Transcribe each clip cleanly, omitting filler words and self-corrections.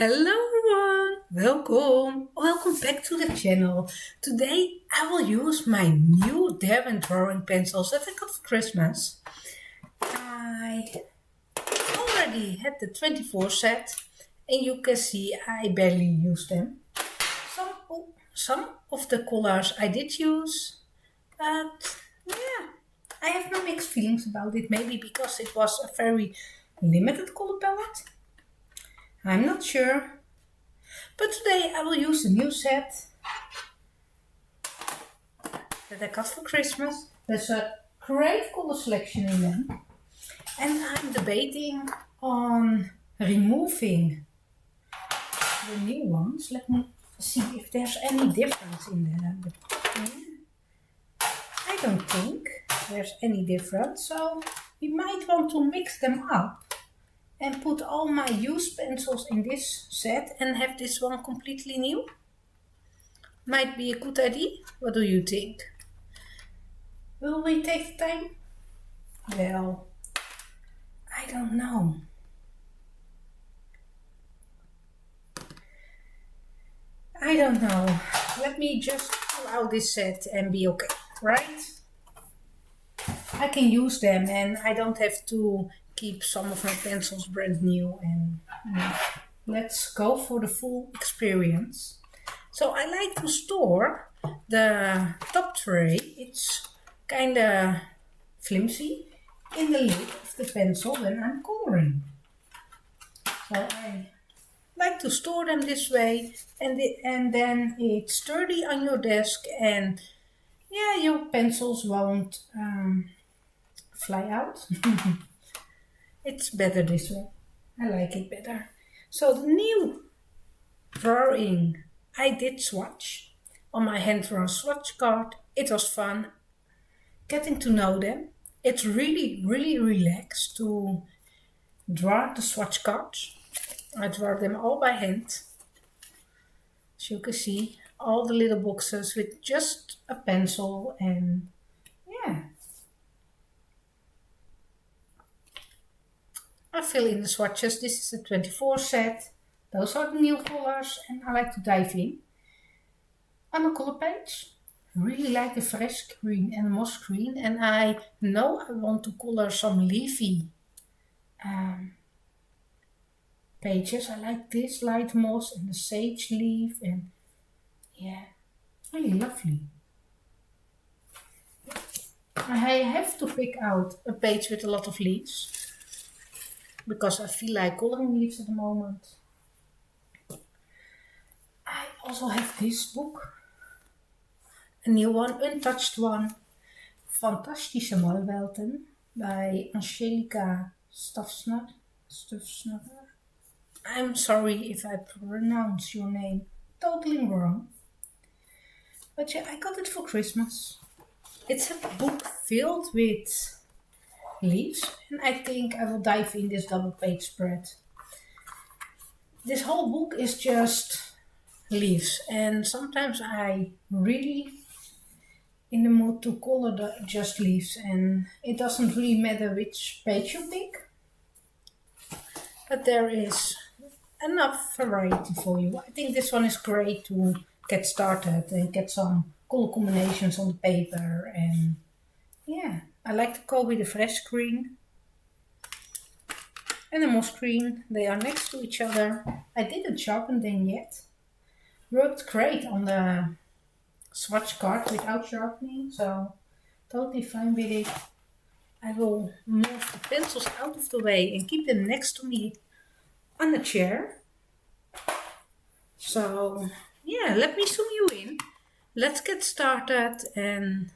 Hello everyone, welcome back to the channel. Today I will use my new Derwent drawing pencils that I got for Christmas. I already had the 24 set and you can see I barely used them. Some of the colors I did use, but yeah, I have no mixed feelings about it. Maybe because it was a very limited color palette. I'm not sure. But today I will use the new set that I got for Christmas. There's a great color selection in them. And I'm debating on removing the new ones. Let me see if there's any difference in them. I don't think there's any difference. So we might want to mix them up and put all my used pencils in this set and have this one completely new. Might be a good idea. What do you think? Will we take the time? Well, I don't know. I don't know. Let me just pull out this set and be okay, right? I can use them and I don't have to keep some of my pencils brand new. And let's go for the full experience. So I like to store the top tray. It's kind of flimsy in the lid of the pencil when I'm coloring. So I like to store them this way, and then it's sturdy on your desk, and yeah, your pencils won't fly out. It's better this way. I like it better. So the new drawing I did swatch on my hand-drawn swatch card. It was fun getting to know them. It's really relaxed to draw the swatch cards. I draw them all by hand. As you can see, all the little boxes with just a pencil and yeah. I fill in the swatches. This is the 24 set. Those are the new colors and I like to dive in. On a color page, really like the fresh green and moss green, and I know I want to color some leafy pages. I like this light moss and the sage leaf, and yeah, really lovely. I have to pick out a page with a lot of leaves because I feel like coloring leaves at the moment. I also have this book, a new one, untouched one, Fantastische Malwelten by Angelica Stufsner. I'm sorry if I pronounce your name totally wrong. But yeah, I got it for Christmas. It's a book filled with leaves, and I think I will dive in this double page spread. This whole book is just leaves, and sometimes I really in the mood to color just leaves, and it doesn't really matter which page you pick, but there is enough variety for you. I think this one is great to get started and get some color combinations on the paper, and yeah, I like to go with the fresh green and the moss green. They are next to each other. I didn't sharpen them yet. Worked great on the swatch card without sharpening, so totally fine with it. I will move the pencils out of the way and keep them next to me on the chair. So yeah, let me zoom you in. Let's get started, and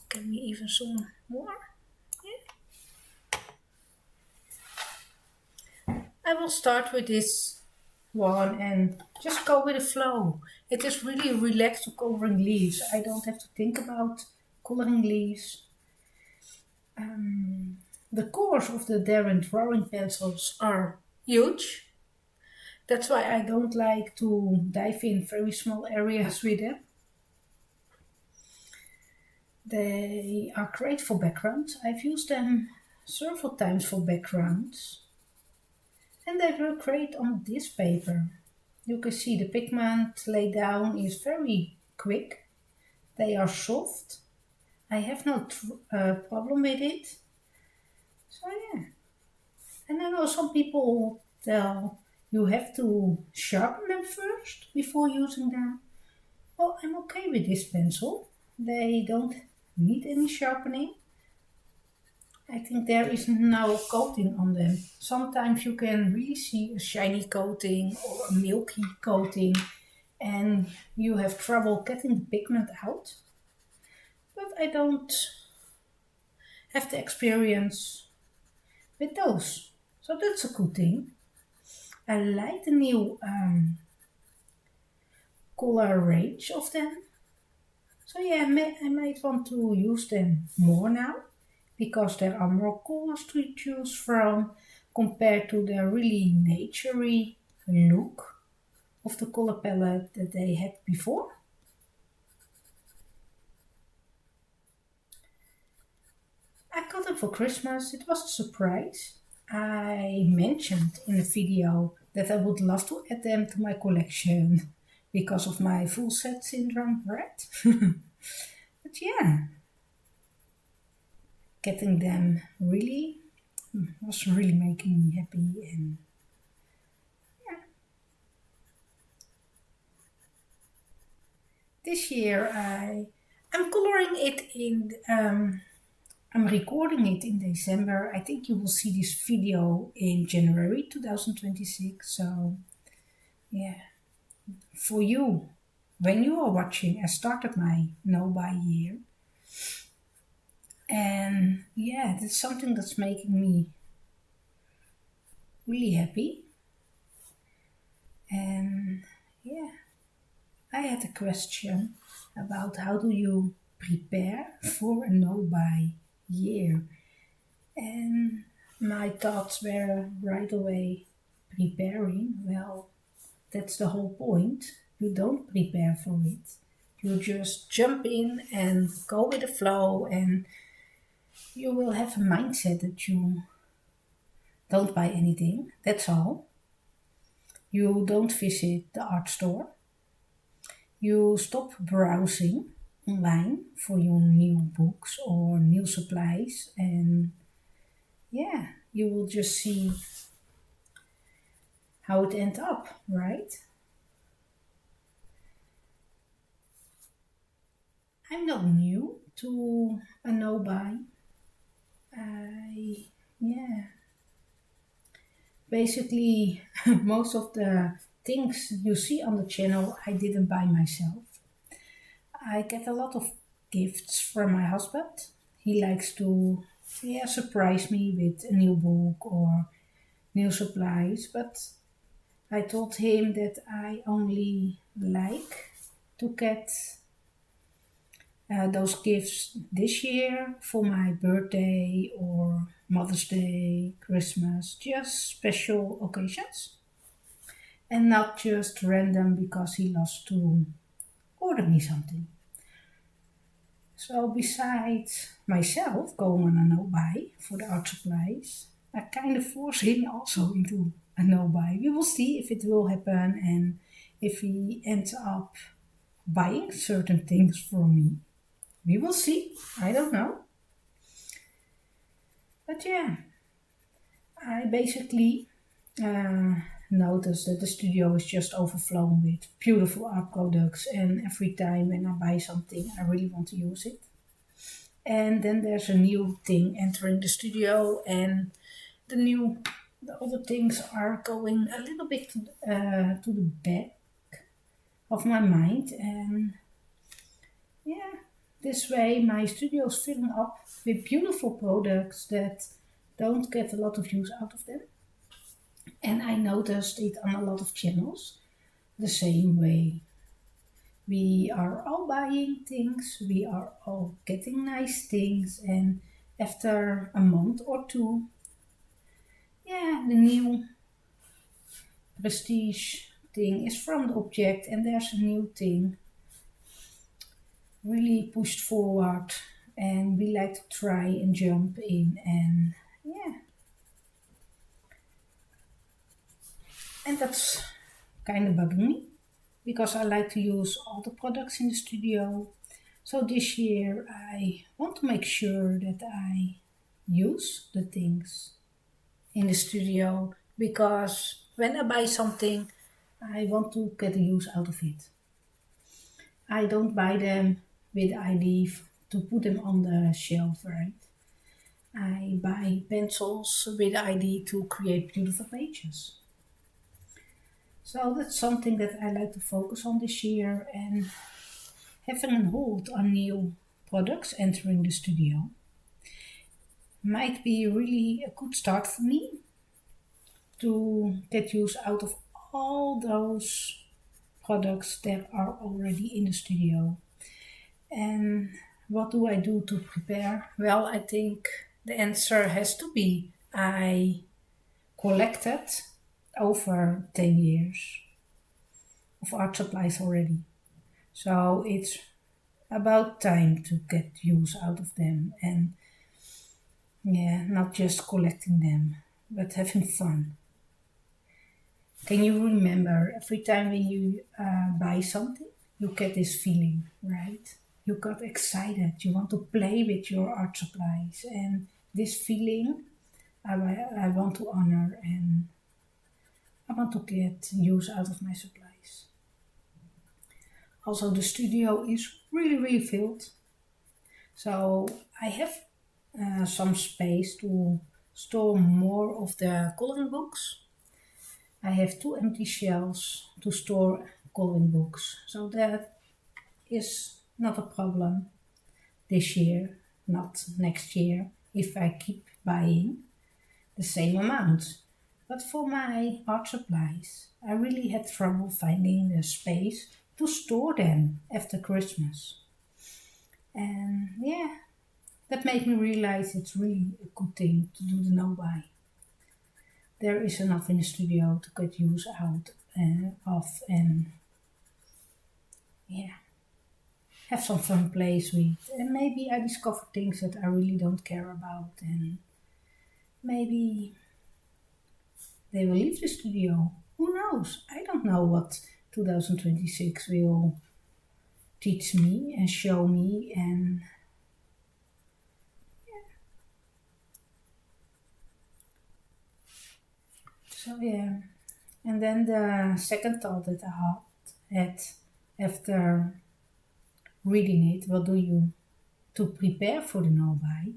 can we even zoom more? Yeah. I will start with this one and just go with the flow. It is really relaxed to coloring leaves. I don't have to think about coloring leaves. The colors of the Derwent drawing pencils are huge. That's why I don't like to dive in very small areas with them. They are great for backgrounds. I've used them several times for backgrounds. And they were great on this paper. You can see the pigment laid down is very quick. They are soft. I have no problem with it. So yeah. And I know some people tell you have to sharpen them first before using them. Well, I'm okay with this pencil. They don't need any sharpening. I think there is no coating on them. Sometimes you can really see a shiny coating or a milky coating and you have trouble getting the pigment out. But I don't have the experience with those. So that's a good thing. I like the new color range of them. So yeah, I might want to use them more now because there are more colors to choose from compared to the really naturey look of the color palette that they had before. I got them for Christmas. It was a surprise. I mentioned in the video that I would love to add them to my collection because of my full set syndrome, right? But yeah, getting them really was really making me happy and yeah. This year I'm coloring it in I'm recording it in December. I think you will see this video in January 2026. So yeah, for you, when you are watching, I started my no buy year. And yeah, that's something that's making me really happy. And yeah, I had a question about how do you prepare for a no buy year. And my thoughts were right away preparing. Well, that's the whole point. You don't prepare for it. You just jump in and go with the flow, and you will have a mindset that you don't buy anything. That's all. You don't visit the art store. You stop browsing online for your new books or new supplies, and yeah, you will just see how it ends up, right? I'm not new to a no buy. I, yeah, basically, most of the things you see on the channel, I didn't buy myself. I get a lot of gifts from my husband. He likes to, yeah, surprise me with a new book or new supplies, but I told him that I only like to get those gifts this year for my birthday or Mother's Day, Christmas, just special occasions. And not just random because he loves to order me something. So besides myself going on a no-buy for the art supplies, I kind of force him also into a no-buy. We will see if it will happen and if he ends up buying certain things from me. We will see. I don't know. But yeah, I basically uh, noticed that the studio is just overflowing with beautiful art products, and every time when I buy something, I really want to use it. And then there's a new thing entering the studio, and the other things are going a little bit to the back of my mind, and yeah, this way my studio is filling up with beautiful products that don't get a lot of use out of them. And I noticed it on a lot of channels the same way. We are all buying things, we are all getting nice things, and after a month or two, yeah, the new prestige thing is from the object, and there's a new thing really pushed forward, and we like to try and jump in, and yeah, And that's kind of bugging me because I like to use all the products in the studio. So this year I want to make sure that I use the things in the studio because when I buy something, I want to get a use out of it. I don't buy them with the idea to put them on the shelf, right? I buy pencils with the idea to create beautiful pages. So that's something that I like to focus on this year, and having a hold on new products entering the studio might be really a good start for me to get use out of all those products that are already in the studio. And what do I do to prepare? Well, I think the answer has to be I collected over 10 years of art supplies already. So it's about time to get use out of them and yeah, not just collecting them, but having fun. Can you remember every time when you buy something, you get this feeling, right? You got excited, you want to play with your art supplies, and this feeling I want to honor and I want to get use out of my supplies. Also, the studio is really, really filled. So I have some space to store more of the coloring books. I have two empty shelves to store coloring books. So that is not a problem this year, not next year, if I keep buying the same amount. But for my art supplies, I really had trouble finding the space to store them after Christmas. And yeah, that made me realize it's really a good thing to do the no-buy. There is enough in the studio to get use out of and yeah, have some fun plays with. And maybe I discover things that I really don't care about and maybe they will leave the studio. Who knows? I don't know what 2026 will teach me and show me and so yeah. And then the second thought that I had after reading it, what do you to prepare for the no-buy?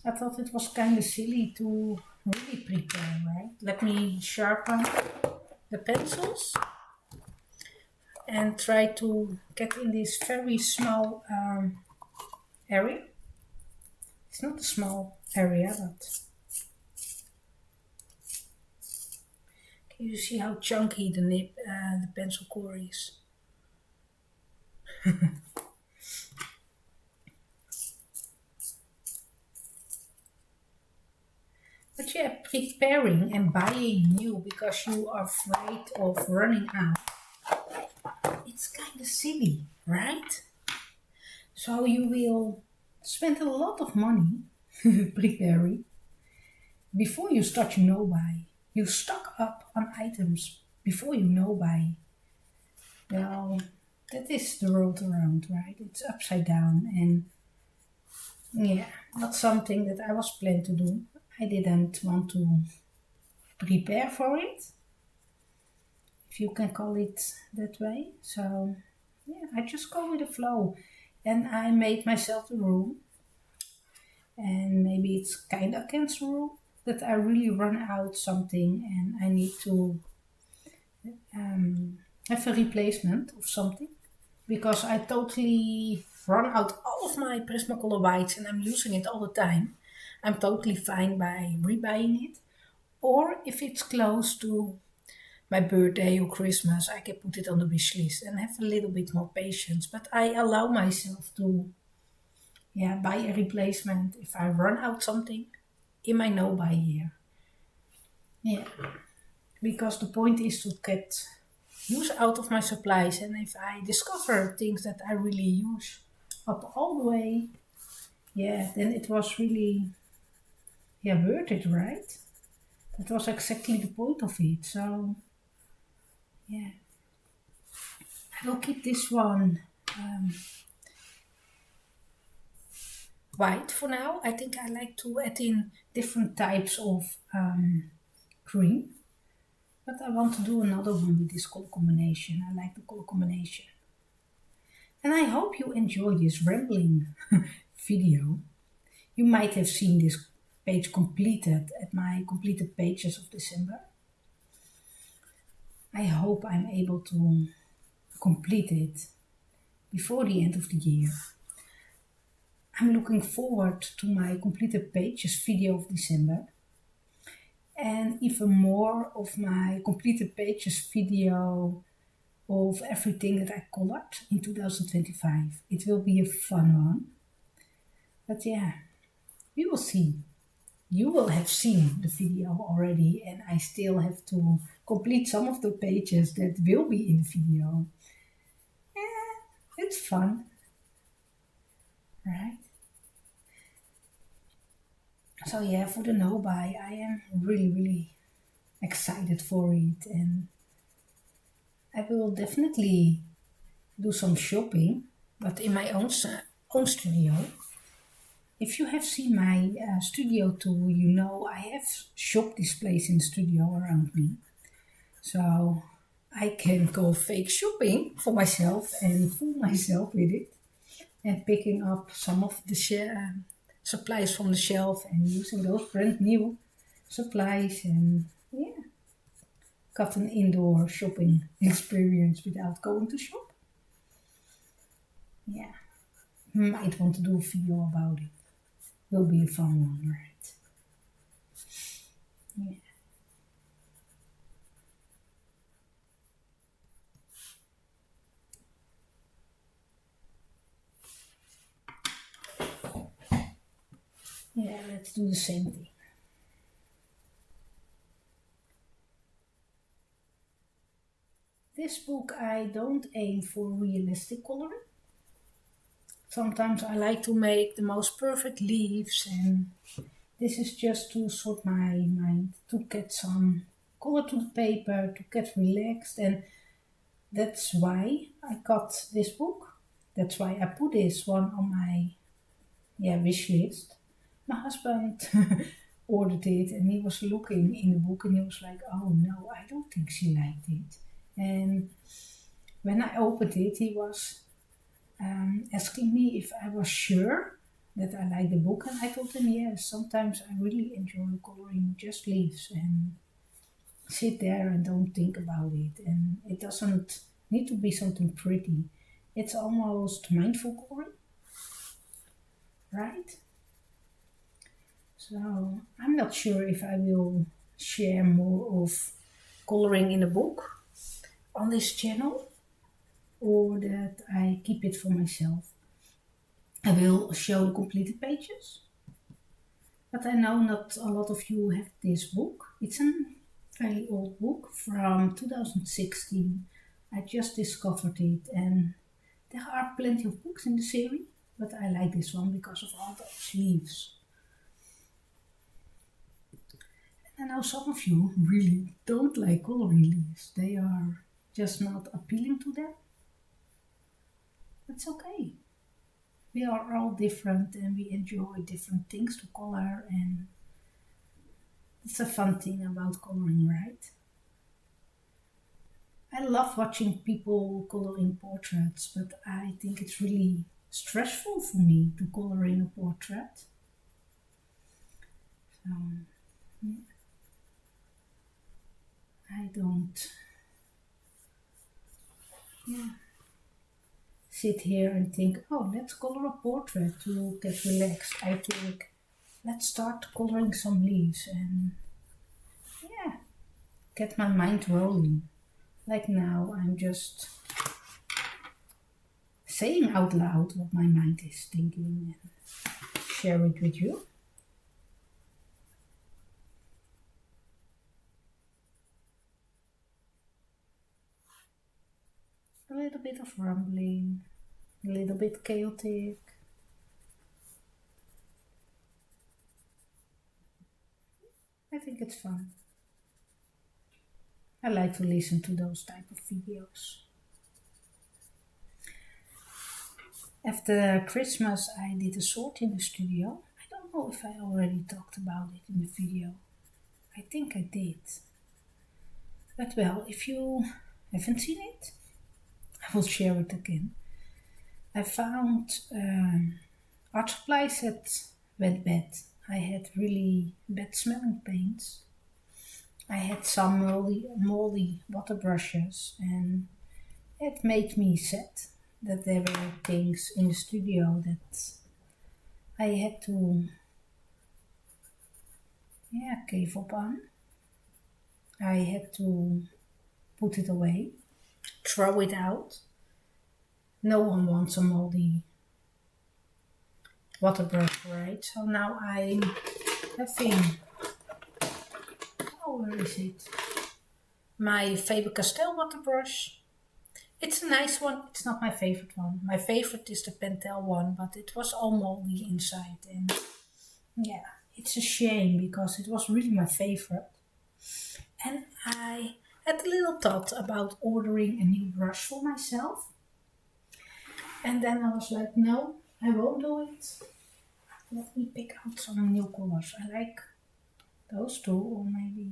I thought it was kind of silly to really prepare, right? Let me sharpen the pencils and try to get in this very small area. It's not a small area, but can you see how chunky the pencil core is? But yeah, preparing and buying new because you are afraid of running out, it's kind of silly, right? So you will spend a lot of money preparing before you start your no-buy. You stock up on items before you no-buy. Well, that is the world around, right? It's upside down and yeah, not something that I was planned to do. I didn't want to prepare for it, if you can call it that way. So yeah, I just go with the flow and I made myself the rule. And maybe it's kind of against the rule that I really run out something and I need to have a replacement of something because I totally run out all of my Prismacolor whites and I'm using it all the time. I'm totally fine by rebuying it. Or if it's close to my birthday or Christmas, I can put it on the wish list and have a little bit more patience. But I allow myself to buy a replacement if I run out something in my no-buy year. Yeah, because the point is to get use out of my supplies, and if I discover things that I really use up all the way, yeah, then it was really worth it, right? That was exactly the point of it. So yeah, I will keep this one white for now. I think I like to add in different types of green, but I want to do another one with this color combination. I like the color combination. And I hope you enjoy this rambling video. You might have seen this page completed at my completed pages of December. I hope I'm able to complete it before the end of the year. I'm looking forward to my completed pages video of December and even more of my completed pages video of everything that I colored in 2025. It will be a fun one. But yeah, we will see. You will have seen the video already, and I still have to complete some of the pages that will be in the video. Yeah, it's fun, right? So yeah, for the no buy, I am really, really excited for it, and I will definitely do some shopping, but in my own studio. If you have seen my studio tour, you know I have shop displays in the studio around me. So I can go fake shopping for myself and fool myself with it and picking up some of the supplies from the shelf and using those brand new supplies and yeah, got an indoor shopping experience without going to shop. Yeah, might want to do a video about it. Will be a fun one, right? Yeah. Yeah, let's do the same thing. This book, I don't aim for realistic coloring. Sometimes I like to make the most perfect leaves, and this is just to sort my mind, to get some color to the paper, to get relaxed, and that's why I got this book. That's why I put this one on my wish list. My husband ordered it and he was looking in the book and he was like, oh no, I don't think she liked it. And when I opened it, he was asking me if I was sure that I liked the book, and I told him yes. Sometimes I really enjoy coloring just leaves and sit there and don't think about it. And it doesn't need to be something pretty. It's almost mindful coloring, right? So I'm not sure if I will share more of coloring in a book on this channel or that I keep it for myself. I will show the completed pages, but I know not a lot of you have this book. It's a fairly old book from 2016. I just discovered it, and there are plenty of books in the series, but I like this one because of all those leaves. I know some of you really don't like coloring leaves. They are just not appealing to them. That's okay. We are all different and we enjoy different things to color, and it's a fun thing about coloring, right? I love watching people coloring portraits, but I think it's really stressful for me to coloring a portrait. So I don't sit here and think, oh, let's color a portrait to get relaxed. I think, let's start coloring some leaves and get my mind rolling. Like now, I'm just saying out loud what my mind is thinking and share it with you. A little bit of rumbling, a little bit chaotic. I think it's fun. I like to listen to those type of videos. After Christmas, I did a sort in the studio. I don't know if I already talked about it in the video. I think I did. But well, if you haven't seen it, I will share it again. I found art supplies that went bad. I had really bad smelling paints. I had some moldy water brushes, and it made me sad that there were things in the studio that I had to give up on. I had to put it away, throw it out. No one wants a moldy water brush, right? So now I'm having, where is it? My Faber-Castell water brush. It's a nice one. It's not my favorite one. My favorite is the Pentel one, but it was all moldy inside. And yeah, it's a shame because it was really my favorite. And I had a little thought about ordering a new brush for myself. And then I was like, no, I won't do it. Let me pick out some new colors. I like those two, or maybe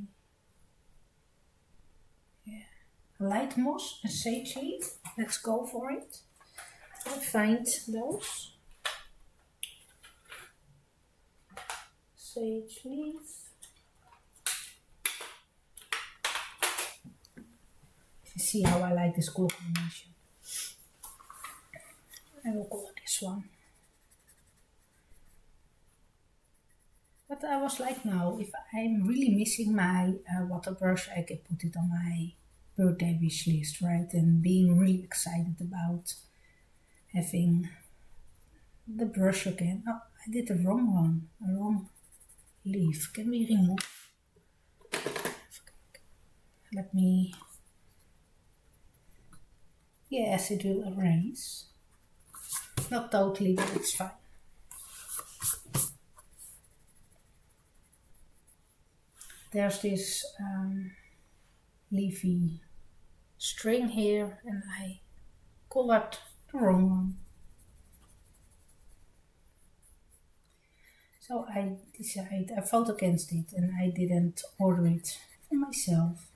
light moss and sage leaf. Let's go for it. I'll find those. Sage leaf. You see how I like this color combination. I will color this one. But I was like, no, if I'm really missing my water brush, I can put it on my birthday wish list, right? And being really excited about having the brush again. Oh, I did the wrong one, a wrong leaf. Can we remove? Let me, yes, it will erase. Not totally, but it's fine. There's this leafy string here, and I colored the wrong one. So I decided, I fought against it, and I didn't order it for myself.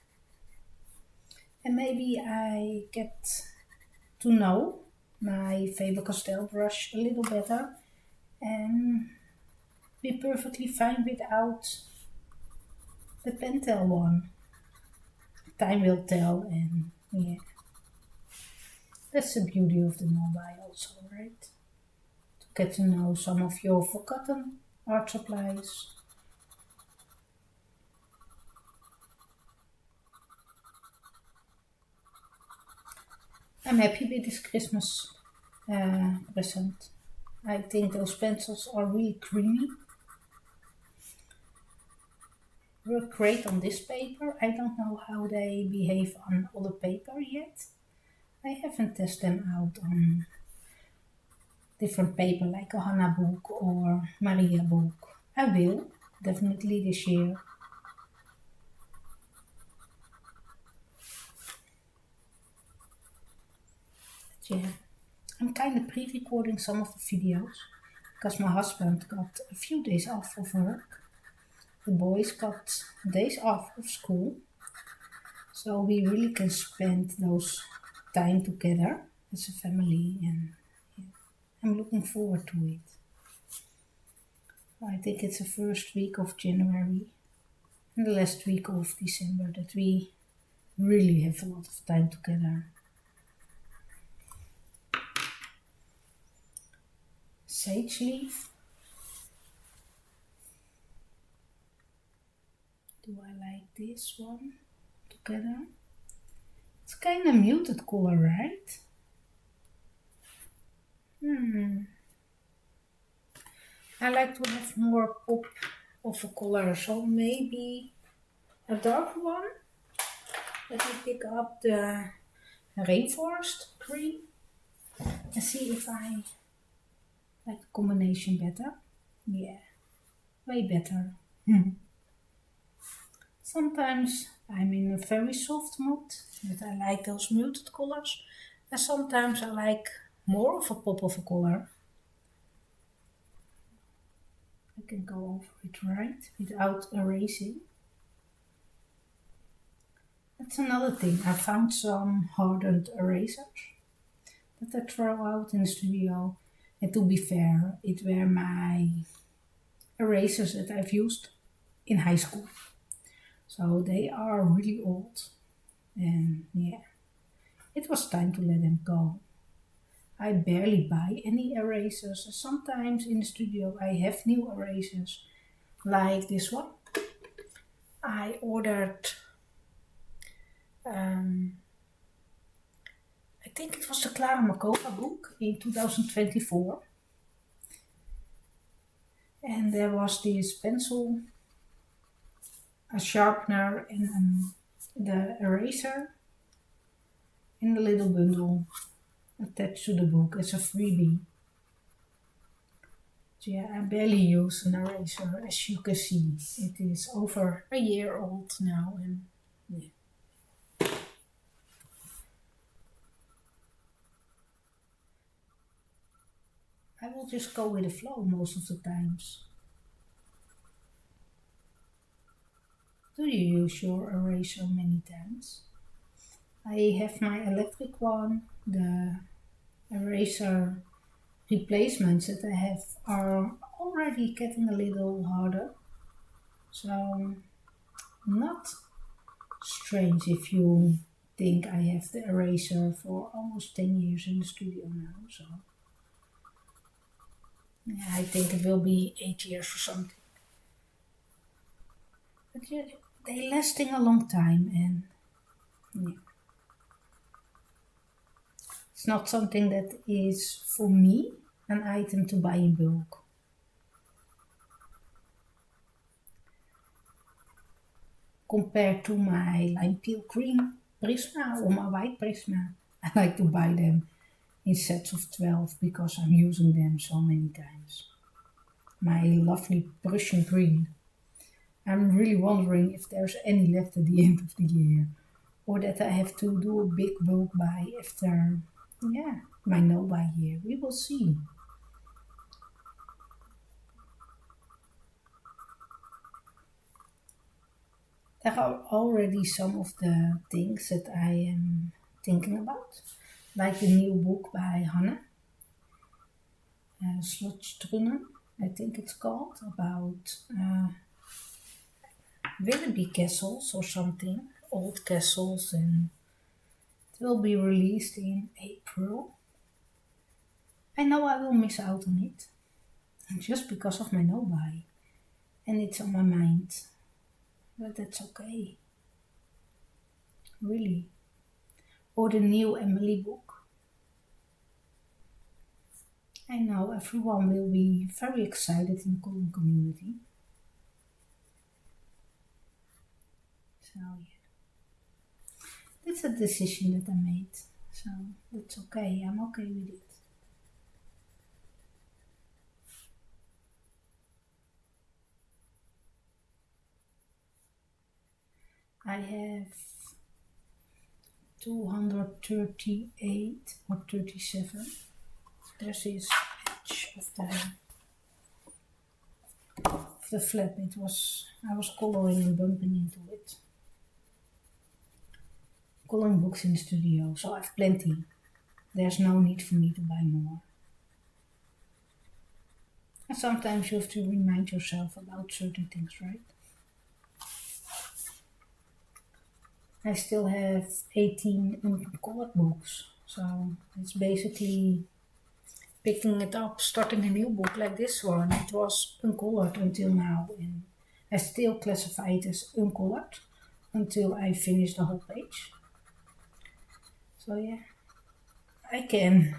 And maybe I get to know my Faber-Castell brush a little better and be perfectly fine without the Pentel one. Time will tell, and yeah, that's the beauty of the mobile also, right? To get to know some of your forgotten art supplies. I'm happy with this Christmas present. I think those pencils are really creamy. Work great on this paper. I don't know how they behave on other paper yet. I haven't tested them out on different paper like a Hannah book or Maria book. I will, definitely this year. But yeah, I'm kind of pre-recording some of the videos because my husband got a few days off of work. The boys got days off of school, so we really can spend those time together as a family, and yeah, I'm looking forward to it. I think it's the first week of January and the last week of December that we really have a lot of time together. Sage leaf. Do I like this one together? It's kind of muted color, right? I like to have more pop of a color, so maybe a dark one. Let me pick up the rainforest green and see if I like the combination better. Yeah, way better. Sometimes I'm in a very soft mood, that I like those muted colors. And sometimes I like more of a pop of a color. I can go over it right without erasing. That's another thing. I found some hardened erasers that I throw out in the studio. And to be fair, it were my erasers that I've used in high school. So they are really old. And yeah, it was time to let them go. I barely buy any erasers. Sometimes in the studio I have new erasers, like this one. I ordered, um, I think it was the Clara Makova book in 2024. And there was this pencil, a sharpener, and the eraser in the little bundle attached to the book as a freebie. So yeah, I barely use an eraser, as you can see. It is over a year old now, and yeah. I will just go with the flow most of the times. Do you use your eraser many times? I have my electric one. The eraser replacements that I have are already getting a little harder. So not strange if you think I have the eraser for almost 10 years in the studio now. So yeah, I think it will be 8 years or something. But yeah, they lasting a long time, and yeah. It's not something that is for me an item to buy in bulk. Compared to my lime peel green Prisma or my white Prisma, I like to buy them in sets of 12 because I'm using them so many times. My lovely Prussian green. I'm really wondering if there's any left at the end of the year, or that I have to do a big bulk buy after, yeah, my no buy year. We will see. There are already some of the things that I am thinking about, like the new book by Hannah Slotstrunen, I think it's called, about Willoughby castles or something, old castles, and it will be released in April. I know I will miss out on it, just because of my no buy, and it's on my mind, but that's okay, really. Or the new Emily book. I know everyone will be very excited in the coloring community. So yeah, that's a decision that I made. So that's okay. I'm okay with it. I have 238 or 37. There's this edge of the flap. I was coloring and bumping into it. Coloring books in the studio, so I've plenty. There's no need for me to buy more. And sometimes you have to remind yourself about certain things, right? I still have 18 uncolored books, so it's basically picking it up, starting a new book like this one. It was uncolored until now, and I still classify it as uncolored until I finish the whole page. So yeah, I can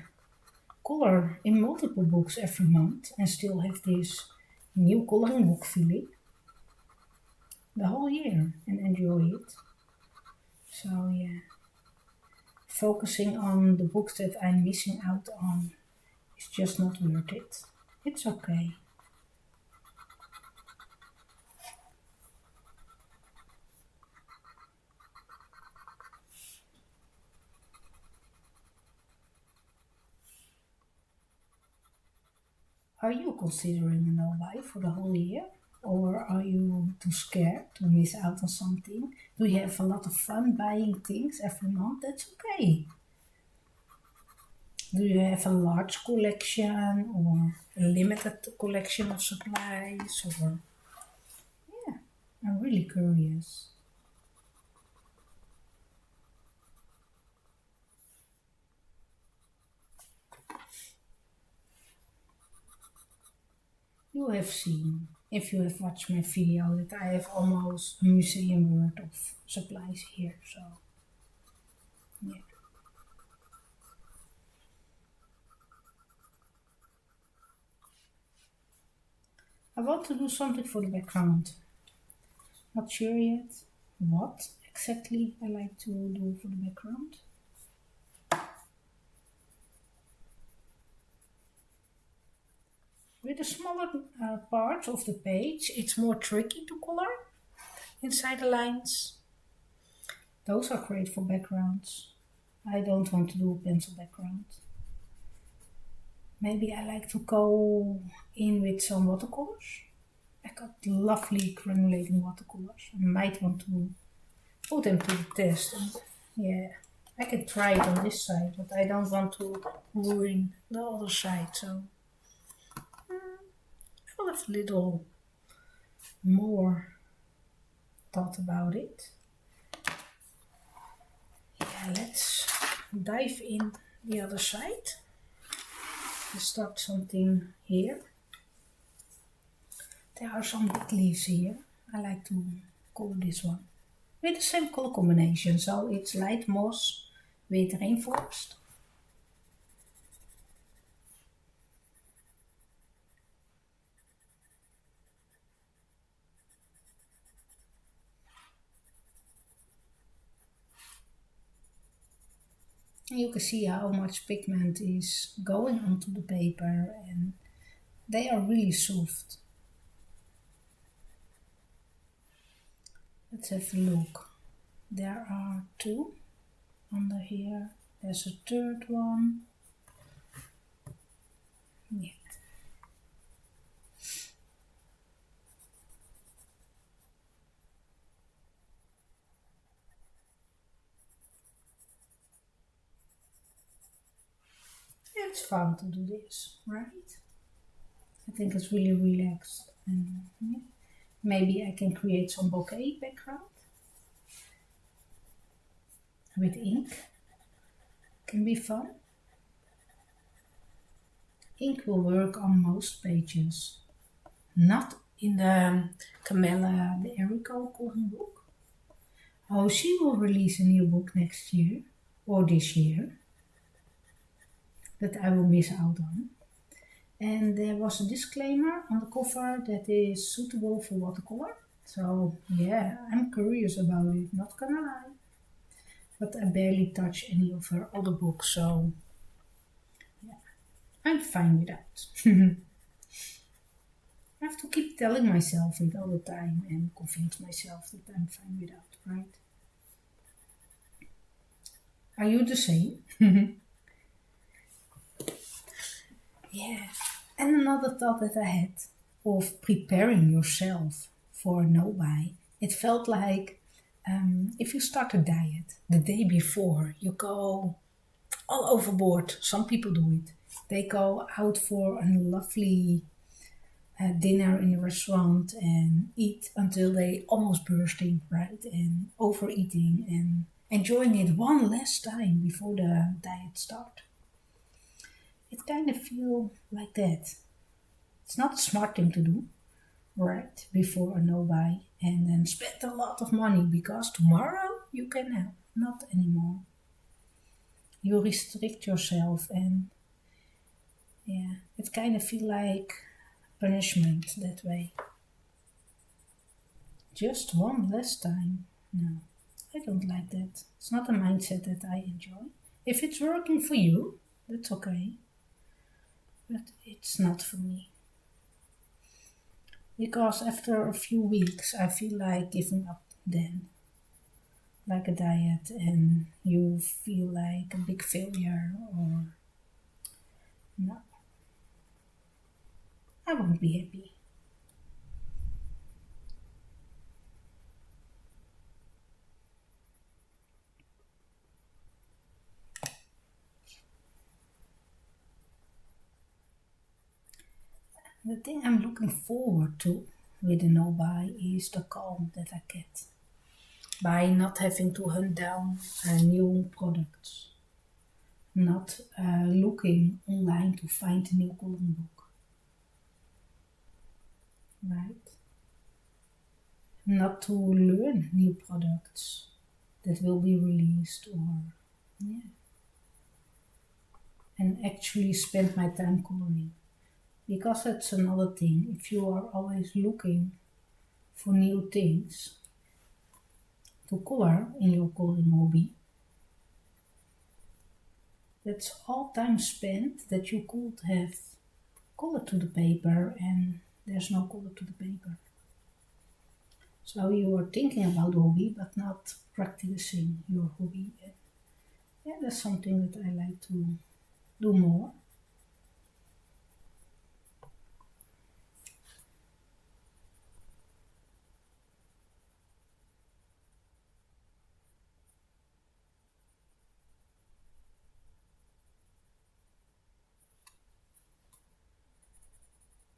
color in multiple books every month and still have this new coloring book feeling the whole year and enjoy it. So yeah, focusing on the books that I'm missing out on is just not worth it. It's okay. Are you considering a no-buy for the whole year? Or are you too scared to miss out on something? Do you have a lot of fun buying things every month? That's okay. Do you have a large collection or a limited collection of supplies? Or yeah, I'm really curious. You have seen, if you have watched my video, that I have almost a museum worth of supplies here. So yeah, I want to do something for the background. Not sure yet what exactly I like to do for the background. With the smaller parts of the page, it's more tricky to color inside the lines. Those are great for backgrounds. I don't want to do a pencil background. Maybe I like to go in with some watercolors. I got lovely granulating watercolors. I might want to put them to the test. And yeah, I can try it on this side, but I don't want to ruin the other side. So I'll have a little more thought about it. Yeah, let's dive in the other side. Let's start something here. There are some big leaves here. I like to color this one with the same color combination. So it's light moss with rainforest. And you can see how much pigment is going onto the paper, and they are really soft. Let's have a look. There are two under here. There's a third one. Yeah. It's fun to do this, right? I think it's really relaxed. And yeah, maybe I can create some bouquet background with ink. Can be fun. Ink will work on most pages. Not in the Camilla the Erico coloring book. Oh, she will release a new book next year or this year that I will miss out on. And there was a disclaimer on the cover that is suitable for watercolor. So yeah, I'm curious about it, not gonna lie. But I barely touch any of her other books, so yeah, I'm fine with that. I have to keep telling myself it all the time and convince myself that I'm fine with that, right? Are you the same? Yeah. And another thought that I had of preparing yourself for a no-buy, it felt like if you start a diet the day before, you go all overboard. Some people do it. They go out for a lovely dinner in a restaurant and eat until they almost bursting, right? And overeating and enjoying it one last time before the diet start. It kind of feel like that. It's not a smart thing to do, right? Before a no buy and then spend a lot of money because tomorrow you can have not anymore. You restrict yourself and yeah, it kind of feel like punishment that way. Just one less time. No, I don't like that. It's not a mindset that I enjoy. If it's working for you, that's okay. But it's not for me. Because after a few weeks, I feel like giving up then. Like a diet, and you feel like a big failure or no. I won't be happy. The thing I'm looking forward to with the no-buy is the calm that I get by not having to hunt down new products, not looking online to find a new coloring book, right? Not to learn new products that will be released or, yeah, and actually spend my time coloring. Because that's another thing, if you are always looking for new things to color in your coloring hobby, that's all time spent that you could have color to the paper and there's no color to the paper. So you are thinking about hobby but not practicing your hobby. And yeah, that's something that I like to do more.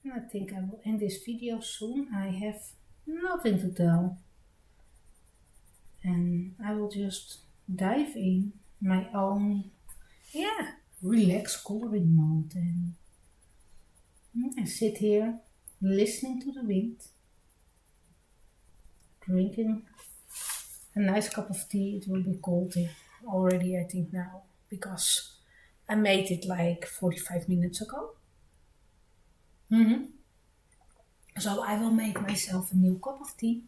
And I think I will end this video soon. I have nothing to tell. And I will just dive in my own, yeah, relaxed coloring mode. And I sit here listening to the wind, drinking a nice cup of tea. It will be cold here already, I think, now, because I made it like 45 minutes ago. So I will make myself a new cup of tea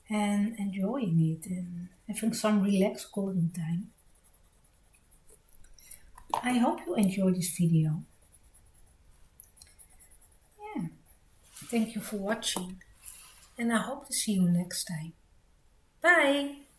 and enjoying it and having some relaxed coloring time. I hope you enjoyed this video. Yeah, thank you for watching and I hope to see you next time. Bye!